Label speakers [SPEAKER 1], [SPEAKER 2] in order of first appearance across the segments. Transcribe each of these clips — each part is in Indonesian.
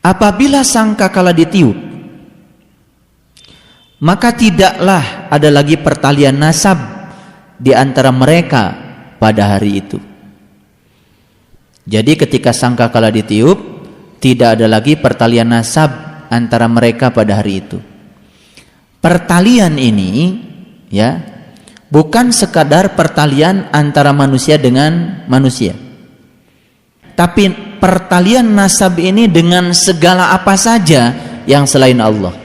[SPEAKER 1] Apabila sangkakala ditiup, maka tidaklah ada lagi pertalian nasab di antara mereka pada hari itu. Jadi ketika sangkakala ditiup, tidak ada lagi pertalian nasab antara mereka pada hari itu. Pertalian ini ya, bukan sekadar pertalian antara manusia dengan manusia, tapi pertalian nasab ini dengan segala apa saja yang selain Allah.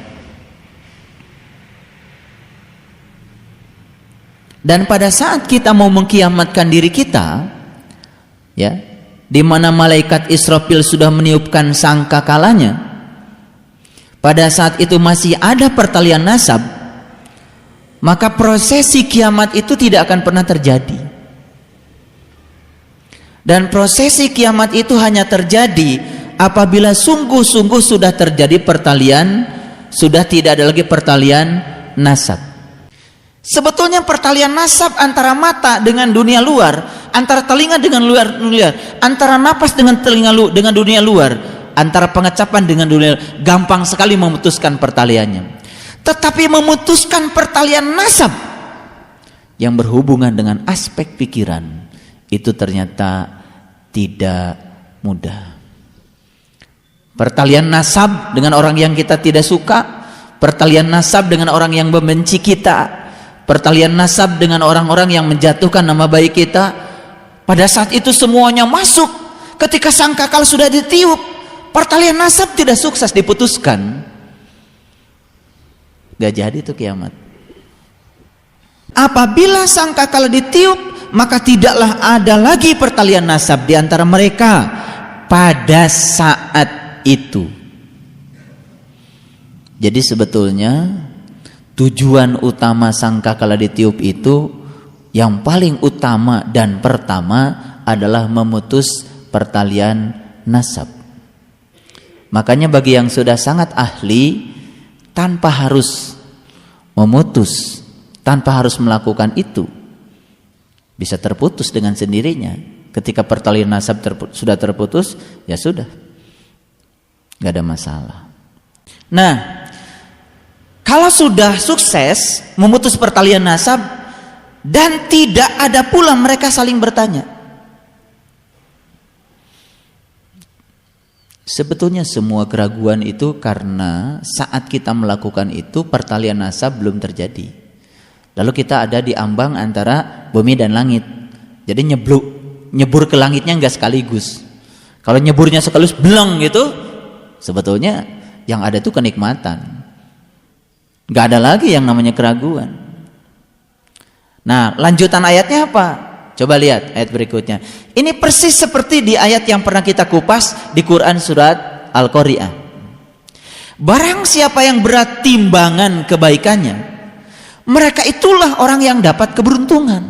[SPEAKER 1] Dan pada saat kita mau mengkiamatkan diri kita, ya, di mana malaikat Israfil sudah meniupkan sangkakalanya, pada saat itu masih ada pertalian nasab, maka prosesi kiamat itu tidak akan pernah terjadi. Dan prosesi kiamat itu hanya terjadi apabila sungguh-sungguh sudah terjadi pertalian, sudah tidak ada lagi pertalian nasab. Sebetulnya pertalian nasab antara mata dengan dunia luar, antara telinga dengan luar, antara napas dengan telinga dengan dunia luar, antara pengecapan dengan dunia, gampang sekali memutuskan pertaliannya. Tetapi memutuskan pertalian nasab yang berhubungan dengan aspek pikiran, itu ternyata tidak mudah. Pertalian nasab dengan orang yang kita tidak suka, pertalian nasab dengan orang yang membenci kita, pertalian nasab dengan orang-orang yang menjatuhkan nama baik kita, pada saat itu semuanya masuk. Ketika sangkakala sudah ditiup, pertalian nasab tidak sukses diputuskan, gak jadi itu kiamat. Apabila sangkakala ditiup, maka tidaklah ada lagi pertalian nasab di antara mereka pada saat itu. Jadi sebetulnya tujuan utama sangkakala ditiup itu, yang paling utama dan pertama adalah memutus pertalian nasab. Makanya bagi yang sudah sangat ahli, tanpa harus memutus, tanpa harus melakukan itu, bisa terputus dengan sendirinya. Ketika pertalian nasab sudah terputus, ya sudah, gak ada masalah. Nah, kalau sudah sukses memutus pertalian nasab dan tidak ada pula mereka saling bertanya. Sebetulnya semua keraguan itu karena saat kita melakukan itu pertalian nasab belum terjadi. Lalu kita ada di ambang antara bumi dan langit. Jadi nyebur ke langitnya enggak sekaligus. Kalau nyeburnya sekaligus beleng gitu, sebetulnya yang ada itu kenikmatan. Gak ada lagi yang namanya keraguan. Nah, lanjutan ayatnya apa? Coba lihat ayat berikutnya. Ini persis seperti di ayat yang pernah kita kupas di Quran surat Al-Qari'ah. Barang siapa yang berat timbangan kebaikannya, mereka itulah orang yang dapat keberuntungan.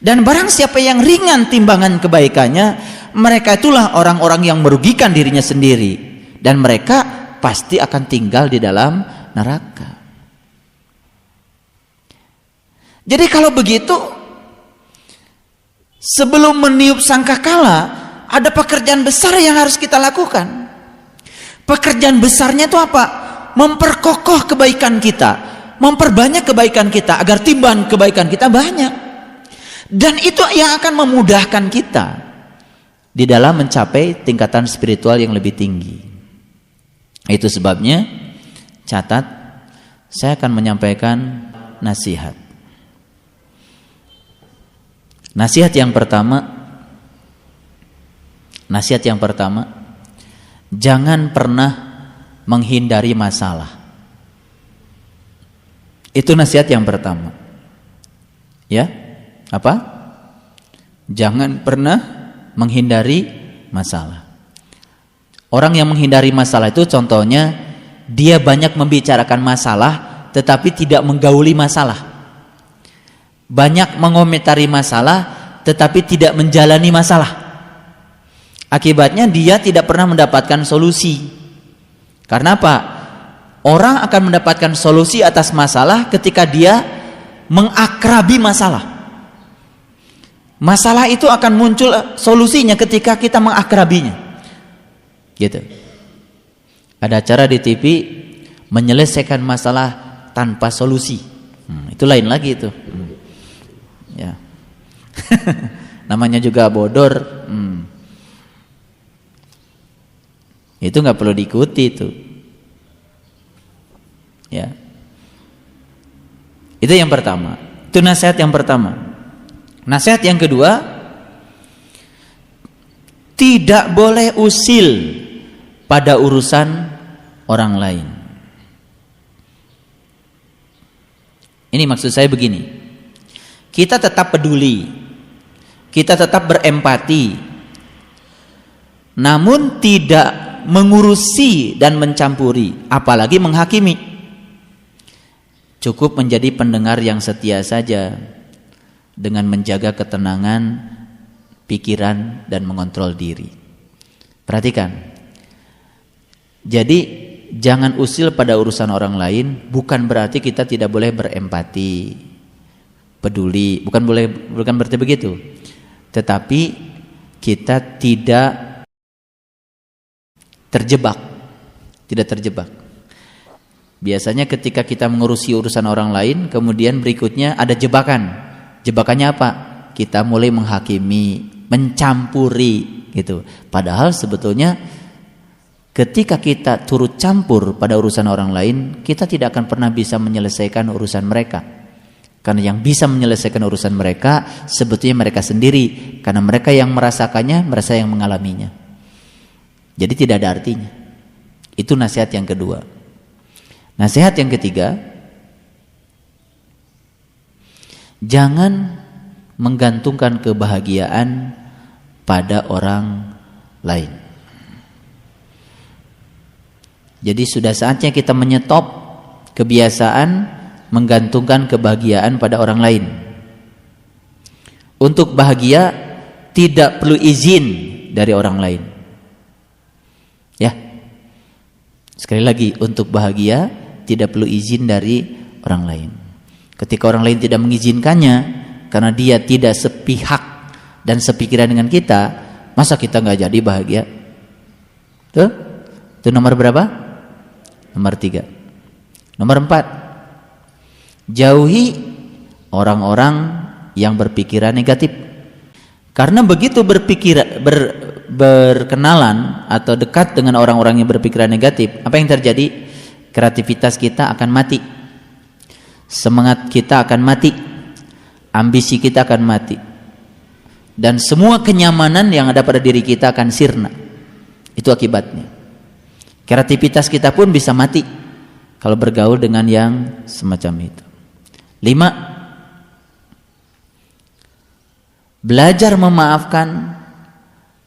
[SPEAKER 1] Dan barang siapa yang ringan timbangan kebaikannya, mereka itulah orang-orang yang merugikan dirinya sendiri. Dan mereka pasti akan tinggal di dalam neraka. Jadi kalau begitu, sebelum meniup sangkakala, ada pekerjaan besar yang harus kita lakukan. Pekerjaan besarnya itu apa? Memperkokoh kebaikan kita, memperbanyak kebaikan kita agar timbangan kebaikan kita banyak. Dan itu yang akan memudahkan kita di dalam mencapai tingkatan spiritual yang lebih tinggi. Itu sebabnya, catat, saya akan menyampaikan nasihat. Nasihat yang pertama, jangan pernah menghindari masalah. Itu nasihat yang pertama. Ya, apa? Jangan pernah menghindari masalah. Orang yang menghindari masalah itu contohnya, dia banyak membicarakan masalah tetapi tidak menggauli masalah. Banyak mengomentari masalah tetapi tidak menjalani masalah. Akibatnya dia tidak pernah mendapatkan solusi. Karena apa? Orang akan mendapatkan solusi atas masalah ketika dia mengakrabi masalah. Masalah itu akan muncul solusinya ketika kita mengakrabinya. Gitu. Ada acara di TV menyelesaikan masalah tanpa solusi. Itu lain lagi itu. Ya. Namanya juga bodor. Itu nggak perlu diikuti itu. Ya. Itu yang pertama. Itu nasihat yang pertama. Nasihat yang kedua, tidak boleh usil pada urusan orang lain. Ini maksud saya begini. Kita tetap peduli, kita tetap berempati, namun tidak mengurusi dan mencampuri, apalagi menghakimi. Cukup menjadi pendengar yang setia saja, dengan menjaga ketenangan pikiran dan mengontrol diri. Perhatikan. Jadi jangan usil pada urusan orang lain, bukan berarti kita tidak boleh berempati, peduli, bukan berarti begitu. Tetapi kita tidak terjebak. Biasanya ketika kita mengurusi urusan orang lain, kemudian berikutnya ada jebakan. Jebakannya apa? Kita mulai menghakimi, mencampuri gitu. Padahal sebetulnya ketika kita turut campur pada urusan orang lain, kita tidak akan pernah bisa menyelesaikan urusan mereka. Karena yang bisa menyelesaikan urusan mereka sebetulnya mereka sendiri, karena mereka yang merasakannya, mereka yang mengalaminya. Jadi tidak ada artinya. Itu nasihat yang kedua. Nasihat yang ketiga, jangan menggantungkan kebahagiaan pada orang lain. Jadi sudah saatnya kita menyetop kebiasaan menggantungkan kebahagiaan pada orang lain. Untuk bahagia tidak perlu izin dari orang lain. Ya. Sekali lagi, untuk bahagia tidak perlu izin dari orang lain. Ketika orang lain tidak mengizinkannya, karena dia tidak sepihak dan sepikiran dengan kita, masa kita nggak jadi bahagia? Tuh, itu nomor berapa? Nomor 3. Nomor 4, jauhi orang-orang yang berpikiran negatif. Karena begitu berkenalan atau dekat dengan orang-orang yang berpikiran negatif, apa yang terjadi? Kreativitas kita akan mati, semangat kita akan mati, ambisi kita akan mati, dan semua kenyamanan yang ada pada diri kita akan sirna. Itu akibatnya. Kreativitas kita pun bisa mati kalau bergaul dengan yang semacam itu. 5, belajar memaafkan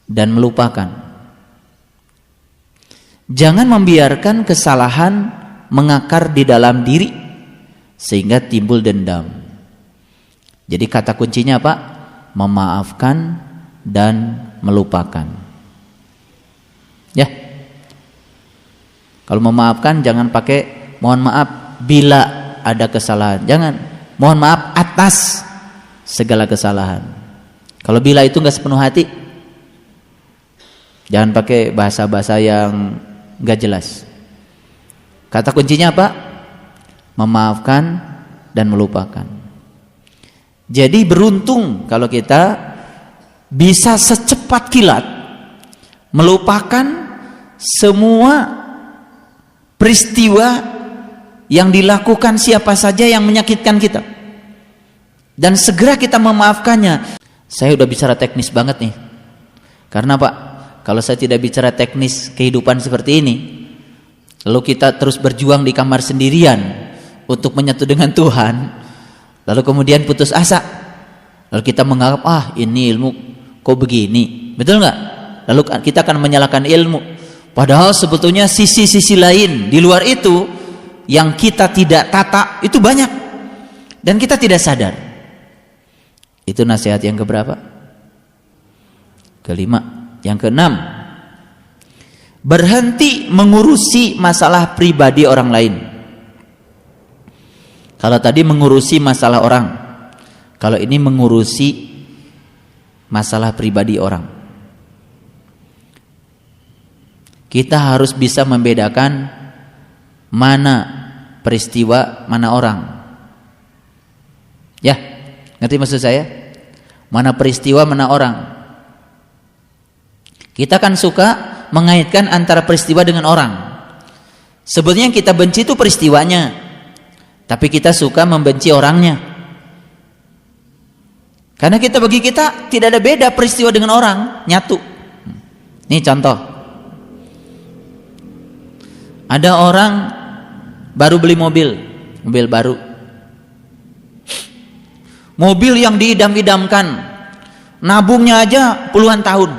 [SPEAKER 1] dan melupakan. Jangan membiarkan kesalahan mengakar di dalam diri sehingga timbul dendam. Jadi kata kuncinya apa? Memaafkan dan melupakan. Ya. Kalau memaafkan jangan pakai mohon maaf bila ada kesalahan. Jangan. Mohon maaf atas segala kesalahan. Kalau bila itu enggak sepenuh hati, jangan pakai bahasa-bahasa yang enggak jelas. Kata kuncinya apa? Memaafkan dan melupakan. Jadi beruntung kalau kita bisa secepat kilat melupakan semua peristiwa yang dilakukan siapa saja yang menyakitkan kita, dan segera kita memaafkannya. Saya udah bicara teknis banget nih. Karena Pak, kalau saya tidak bicara teknis kehidupan seperti ini, lalu kita terus berjuang di kamar sendirian untuk menyatu dengan Tuhan, lalu kemudian putus asa, lalu kita menganggap ini ilmu kok begini, betul nggak? Lalu kita akan menyalahkan ilmu, padahal sebetulnya sisi-sisi lain di luar itu yang kita tidak tata itu banyak dan kita tidak sadar. Itu nasihat yang keberapa? Kelima. Yang keenam, berhenti mengurusi masalah pribadi orang lain. Kalau tadi mengurusi masalah orang, kalau ini mengurusi masalah pribadi orang. kita harus bisa membedakan mana peristiwa, mana orang. Ya, ngerti maksud saya? Mana peristiwa, mana orang. Kita kan suka mengaitkan antara peristiwa dengan orang. Sebetulnya yang kita benci itu peristiwanya, tapi kita suka membenci orangnya. Karena bagi kita tidak ada beda peristiwa dengan orang, nyatu. Ini contoh. Ada orang baru beli mobil baru. Mobil yang diidam-idamkan, nabungnya aja puluhan tahun.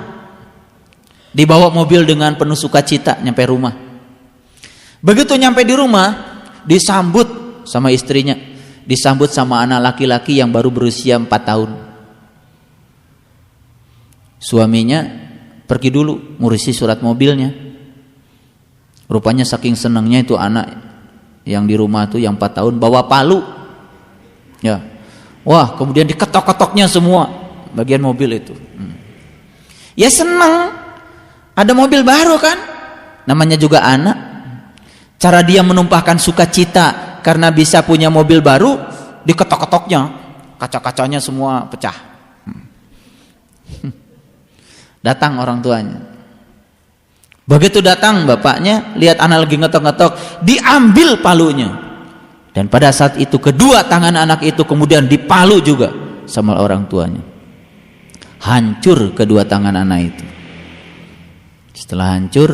[SPEAKER 1] Dibawa mobil dengan penuh sukacita nyampe rumah. Begitu nyampe di rumah, disambut sama istrinya, disambut sama anak laki-laki yang baru berusia 4 tahun. Suaminya pergi dulu ngurusi surat mobilnya. Rupanya saking senangnya itu anak yang di rumah tuh yang 4 tahun bawa palu. Ya. Wah, kemudian diketok-ketoknya semua bagian mobil itu. Ya senang, ada mobil baru kan, namanya juga anak. Cara dia menumpahkan sukacita karena bisa punya mobil baru, diketok-ketoknya, kaca-kacanya semua pecah. Datang orang tuanya. Begitu datang bapaknya, lihat anak lagi ngetok-ngetok, diambil palunya. Dan pada saat itu kedua tangan anak itu kemudian dipalu juga sama orang tuanya. Hancur kedua tangan anak itu. Setelah hancur,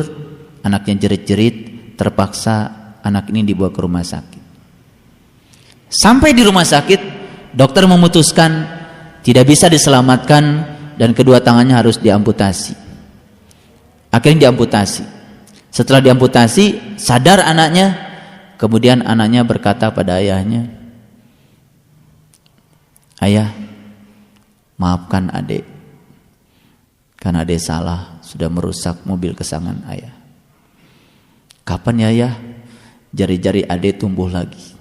[SPEAKER 1] anaknya jerit-jerit, terpaksa anak ini dibawa ke rumah sakit. Sampai di rumah sakit, dokter memutuskan tidak bisa diselamatkan dan kedua tangannya harus diamputasi. Akhirnya diamputasi. Setelah diamputasi, sadar anaknya. Kemudian anaknya berkata pada ayahnya, "Ayah, maafkan adik. Karena adik salah, sudah merusak mobil kesayangan ayah. Kapan ya ayah, jari-jari adik tumbuh lagi?"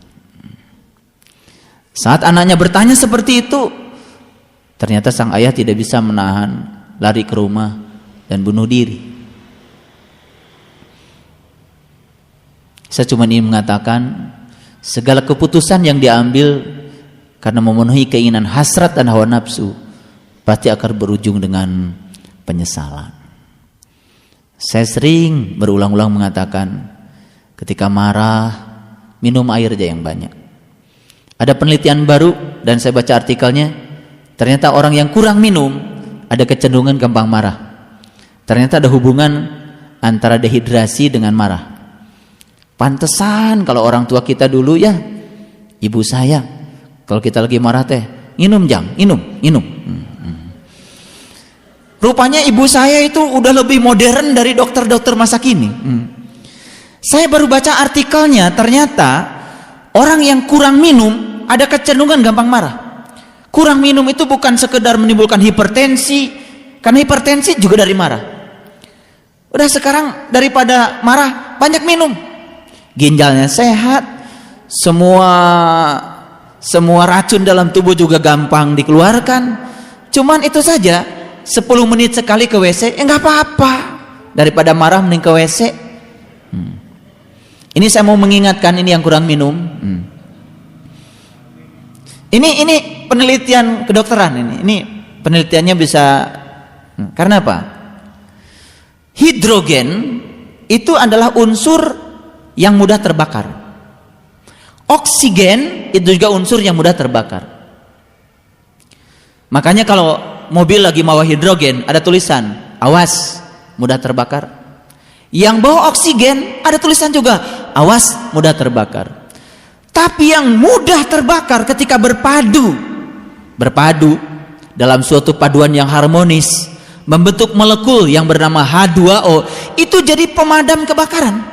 [SPEAKER 1] Saat anaknya bertanya seperti itu, ternyata sang ayah tidak bisa menahan, lari ke rumah dan bunuh diri. Saya cuma ingin mengatakan segala keputusan yang diambil karena memenuhi keinginan hasrat dan hawa nafsu pasti akan berujung dengan penyesalan. Saya sering berulang-ulang mengatakan ketika marah minum air aja yang banyak. Ada penelitian baru dan saya baca artikelnya, ternyata orang yang kurang minum ada kecenderungan gampang marah. Ternyata ada hubungan antara dehidrasi dengan marah. Pantesan kalau orang tua kita dulu ya, ibu saya kalau kita lagi marah teh, minum jang, minum. Rupanya ibu saya itu udah lebih modern dari dokter-dokter masa kini. Saya baru baca artikelnya, ternyata orang yang kurang minum ada kecenderungan gampang marah. Kurang minum itu bukan sekedar menimbulkan hipertensi, karena hipertensi juga dari marah. Udah sekarang daripada marah banyak minum. Ginjalnya sehat, semua racun dalam tubuh juga gampang dikeluarkan. Cuman itu saja, 10 menit sekali ke WC, nggak apa-apa. Daripada marah mending ke WC. Ini saya mau mengingatkan ini yang kurang minum. Ini penelitian kedokteran ini penelitiannya bisa. Karena apa? Hidrogen itu adalah unsur yang mudah terbakar. Oksigen itu juga unsur yang mudah terbakar. Makanya kalau mobil lagi bawa hidrogen ada tulisan awas mudah terbakar. Yang bawa oksigen ada tulisan juga awas mudah terbakar. Tapi yang mudah terbakar ketika berpadu dalam suatu paduan yang harmonis membentuk molekul yang bernama H2O, itu jadi pemadam kebakaran.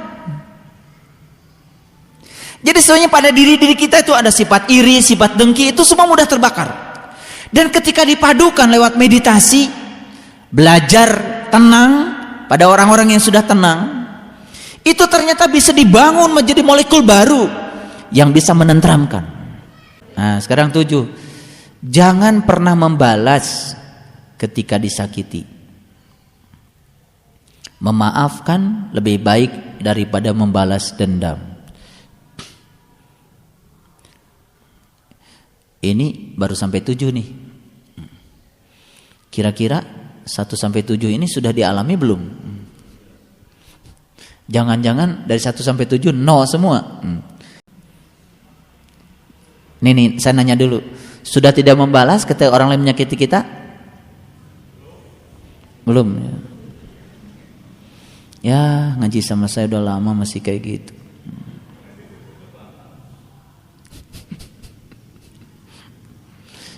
[SPEAKER 1] Jadi sebenarnya pada diri kita itu ada sifat iri, sifat dengki, itu semua mudah terbakar. Dan ketika dipadukan lewat meditasi, belajar tenang pada orang-orang yang sudah tenang, itu ternyata bisa dibangun menjadi molekul baru yang bisa menenteramkan. Nah, sekarang 7. Jangan pernah membalas ketika disakiti. Memaafkan lebih baik daripada membalas dendam. Ini baru sampai 7 nih. Kira-kira 1 sampai 7 ini sudah dialami belum? Jangan-jangan dari 1 sampai 7 no semua. Nih, saya nanya dulu. Sudah tidak membalas ketika orang lain menyakiti kita? Belum. Ya, ngaji sama saya udah lama masih kayak gitu.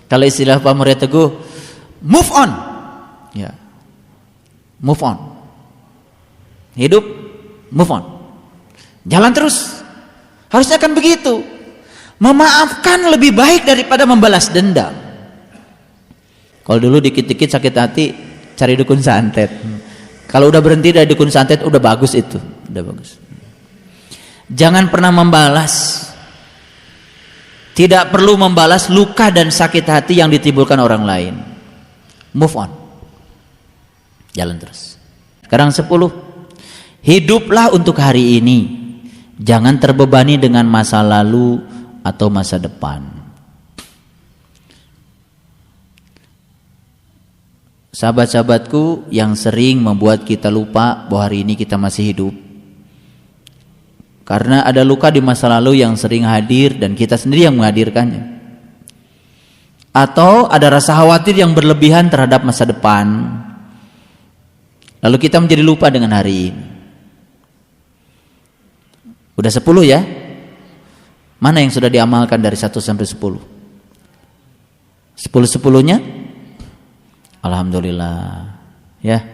[SPEAKER 1] Kalau istilah Pak Muria Teguh, move on. Ya. Move on. Hidup, move on. Jalan terus. Harusnya kan begitu. Memaafkan lebih baik daripada membalas dendam. Kalau dulu dikit-dikit sakit hati, cari dukun santet. Kalau udah berhenti dari dukun santet, udah bagus itu. Udah bagus. Jangan pernah membalas. Tidak perlu membalas luka dan sakit hati yang ditimbulkan orang lain. Move on. Jalan terus. Sekarang 10. Hiduplah untuk hari ini. Jangan terbebani dengan masa lalu atau masa depan. Sahabat-sahabatku yang sering membuat kita lupa bahwa hari ini kita masih hidup. Karena ada luka di masa lalu yang sering hadir dan kita sendiri yang menghadirkannya. Atau ada rasa khawatir yang berlebihan terhadap masa depan. Lalu kita menjadi lupa dengan hari ini. Udah 10 ya? Mana yang sudah diamalkan dari 1 sampai 10? 10-10-nya? Alhamdulillah. Ya.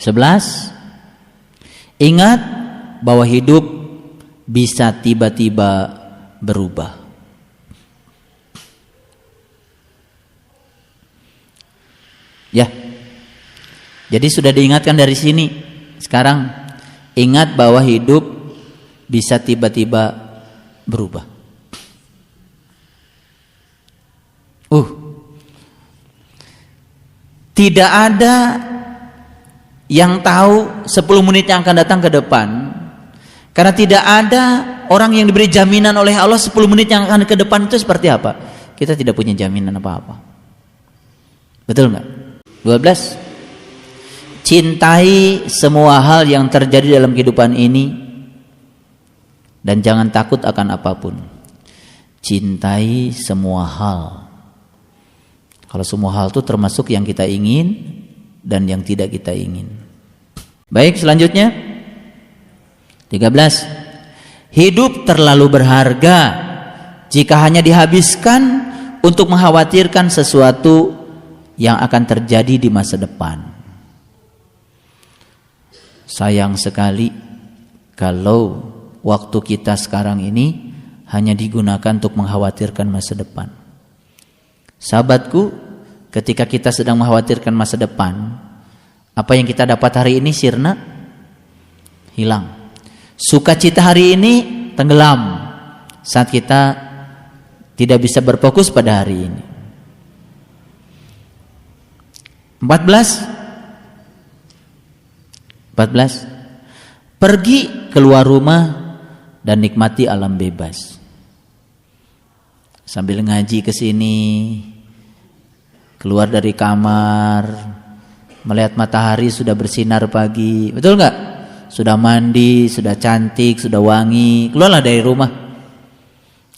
[SPEAKER 1] 11. Ingat bahwa hidup bisa tiba-tiba berubah. Ya. Jadi sudah diingatkan dari sini. Sekarang ingat bahwa hidup bisa tiba-tiba berubah. Tidak ada yang tahu 10 menit yang akan datang ke depan. Karena tidak ada orang yang diberi jaminan oleh Allah 10 menit yang akan ke depan itu seperti apa. Kita tidak punya jaminan apa-apa. Betul nggak? 12. Cintai semua hal yang terjadi dalam kehidupan ini dan jangan takut akan apapun. Cintai semua hal. Kalau semua hal itu termasuk yang kita ingin dan yang tidak kita ingin. Baik, selanjutnya 13. Hidup terlalu berharga jika hanya dihabiskan untuk mengkhawatirkan sesuatu yang akan terjadi di masa depan. Sayang sekali kalau waktu kita sekarang ini hanya digunakan untuk mengkhawatirkan masa depan. Sahabatku, ketika kita sedang mengkhawatirkan masa depan, apa yang kita dapat hari ini sirna, hilang. Sukacita hari ini tenggelam saat kita tidak bisa berfokus pada hari ini. 14. Pergi keluar rumah dan nikmati alam bebas. Sambil ngaji ke sini, keluar dari kamar, melihat matahari sudah bersinar pagi, betul nggak? Sudah mandi, sudah cantik, sudah wangi, keluarlah dari rumah.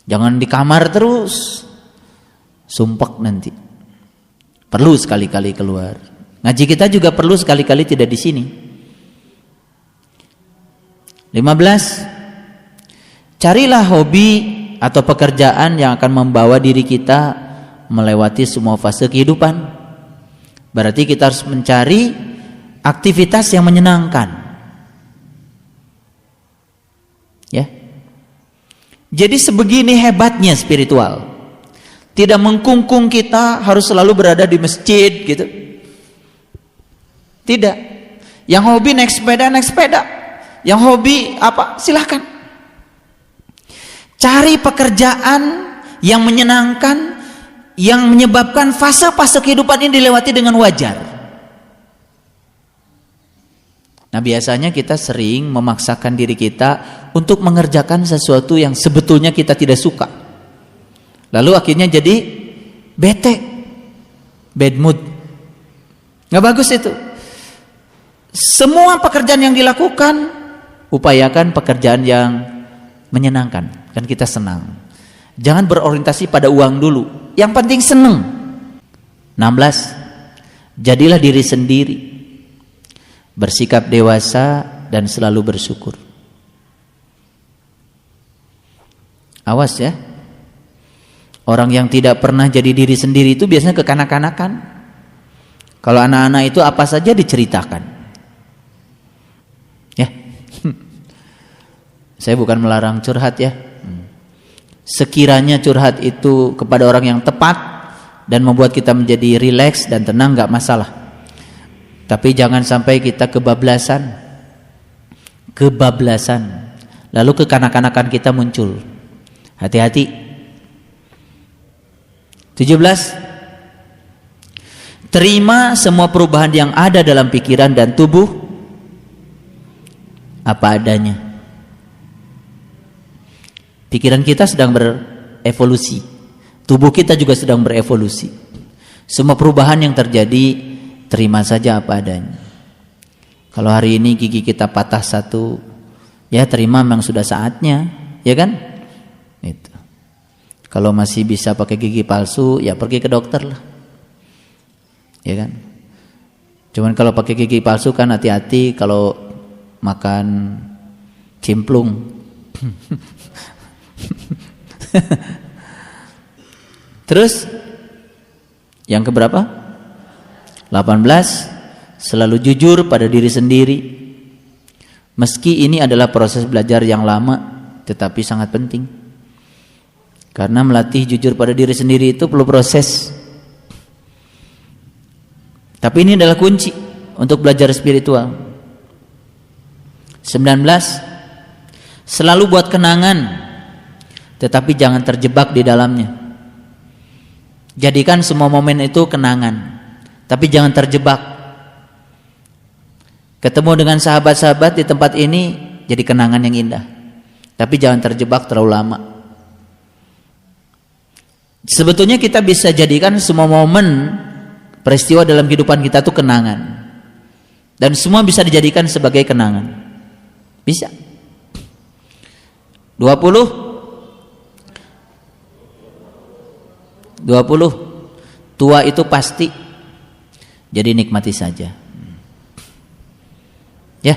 [SPEAKER 1] Jangan di kamar terus, sumpek nanti. Perlu sekali-kali keluar. Ngaji kita juga perlu sekali-kali tidak di sini. 15. Carilah hobi atau pekerjaan yang akan membawa diri kita melewati semua fase kehidupan. Berarti kita harus mencari aktivitas yang menyenangkan. Ya. Jadi sebegini hebatnya spiritual. Tidak mengkungkung kita harus selalu berada di masjid gitu. Tidak. Yang hobi naik sepeda, naik sepeda. Yang hobi apa? Silahkan. Cari pekerjaan yang menyenangkan yang menyebabkan fase-fase kehidupan ini dilewati dengan wajar. Nah, biasanya kita sering memaksakan diri kita untuk mengerjakan sesuatu yang sebetulnya kita tidak suka. Lalu akhirnya jadi bete, bad mood. Nggak bagus itu. Semua pekerjaan yang dilakukan, upayakan pekerjaan yang menyenangkan. Kan kita senang. Jangan berorientasi pada uang dulu. Yang penting senang. 16. Jadilah diri sendiri. Bersikap dewasa dan selalu bersyukur. Awas ya. Orang yang tidak pernah jadi diri sendiri itu biasanya kekanak-kanakan. Kalau anak-anak itu apa saja diceritakan. Ya. Saya bukan melarang curhat ya. Sekiranya curhat itu kepada orang yang tepat dan membuat kita menjadi rileks dan tenang, gak masalah. Tapi jangan sampai kita kebablasan. Lalu kekanak-kanakan kita muncul. Hati-hati. 17. Terima semua perubahan yang ada dalam pikiran dan tubuh apa adanya. Pikiran kita sedang berevolusi, tubuh kita juga sedang berevolusi. Semua perubahan yang terjadi, terima saja apa adanya. Kalau hari ini gigi kita patah satu, ya terima, memang sudah saatnya, ya kan? Itu. Kalau masih bisa pakai gigi palsu, ya pergi ke dokter lah, ya kan? Cuman kalau pakai gigi palsu kan hati-hati kalau makan cimplung. Terus yang keberapa? 18. Selalu jujur pada diri sendiri. Meski ini adalah proses belajar yang lama, tetapi sangat penting. Karena melatih jujur pada diri sendiri itu perlu proses. Tapi ini adalah kunci untuk belajar spiritual. 19. Selalu buat kenangan, tetapi jangan terjebak di dalamnya. Jadikan semua momen itu kenangan, tapi jangan terjebak. Ketemu dengan sahabat-sahabat di tempat ini jadi kenangan yang indah, tapi jangan terjebak terlalu lama. Sebetulnya kita bisa jadikan semua momen peristiwa dalam kehidupan kita itu kenangan, dan semua bisa dijadikan sebagai kenangan. Bisa. 20. Tua itu pasti, jadi nikmati saja. Ya.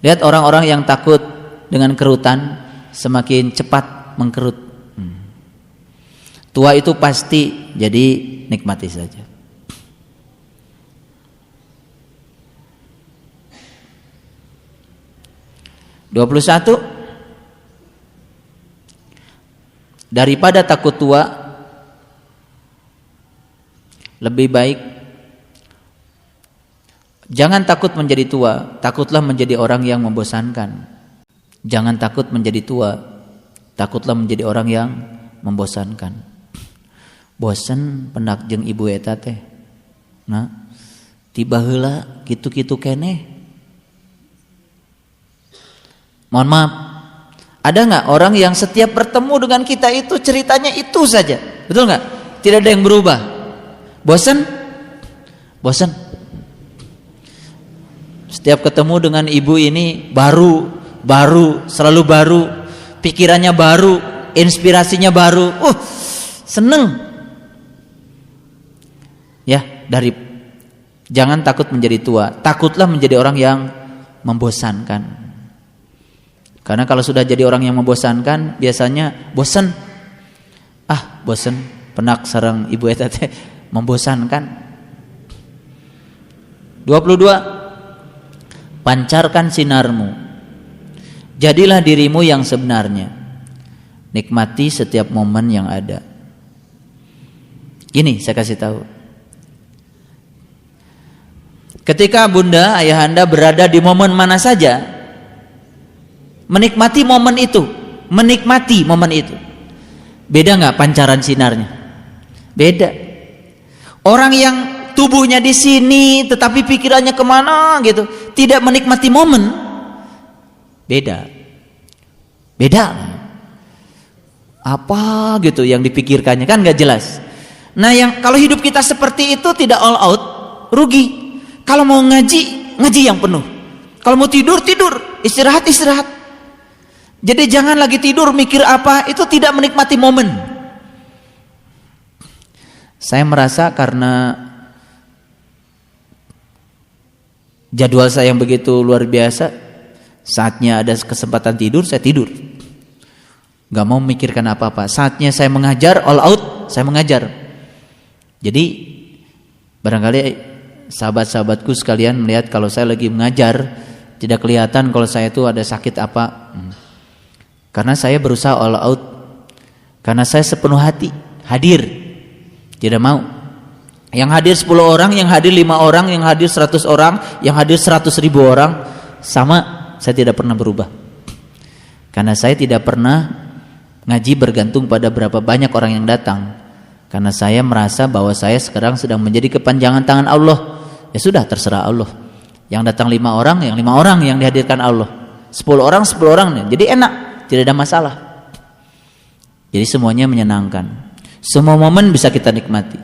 [SPEAKER 1] Lihat orang-orang yang takut dengan kerutan semakin cepat mengkerut. Tua itu pasti, jadi nikmati saja. (21) Daripada takut tua, lebih baik jangan takut menjadi tua, takutlah menjadi orang yang membosankan. Jangan takut menjadi tua, takutlah menjadi orang yang membosankan. Bosen pendak jeung ibu eta teh. Nah, tiba heula kitu-kitu keneh. Mohon maaf, ada nggak orang yang setiap bertemu dengan kita itu ceritanya itu saja, betul nggak? Tidak ada yang berubah. Bosan? Setiap ketemu dengan ibu ini baru, selalu baru, pikirannya baru, inspirasinya baru. Seneng. Ya, jangan takut menjadi tua, takutlah menjadi orang yang membosankan. Karena kalau sudah jadi orang yang membosankan, biasanya bosan. Bosan, penak sareng ibu eta teh membosankan. 22. Pancarkan sinarmu. Jadilah dirimu yang sebenarnya. Nikmati setiap momen yang ada. Ini saya kasih tahu. Ketika bunda, ayahanda berada di momen mana saja, menikmati momen itu. Beda nggak pancaran sinarnya? Beda. Orang yang tubuhnya di sini tetapi pikirannya kemana gitu, tidak menikmati momen, beda. Apa gitu yang dipikirkannya, kan nggak jelas. Nah, yang kalau hidup kita seperti itu tidak all out, rugi. Kalau mau ngaji, ngaji yang penuh. Kalau mau tidur, istirahat. Jadi jangan lagi tidur mikir apa, itu tidak menikmati momen. Saya merasa karena jadwal saya yang begitu luar biasa, saatnya ada kesempatan tidur, saya tidur. Gak mau memikirkan apa-apa. Saatnya saya mengajar, all out, saya mengajar. Jadi barangkali sahabat-sahabatku sekalian melihat kalau saya lagi mengajar, tidak kelihatan kalau saya itu ada sakit apa. Karena saya berusaha all out. Karena saya sepenuh hati hadir. Tidak mau. Yang hadir 10 orang, yang hadir 5 orang, yang hadir 100 orang, yang hadir 100.000 orang, sama, saya tidak pernah berubah. Karena saya tidak pernah ngaji bergantung pada berapa banyak orang yang datang. Karena saya merasa bahwa saya sekarang sedang menjadi kepanjangan tangan Allah. Ya sudah, terserah Allah. Yang datang 5 orang, yang 5 orang yang dihadirkan Allah. 10 orang, 10 orang. Jadi enak, tidak ada masalah. Jadi semuanya menyenangkan. Semua momen bisa kita nikmati.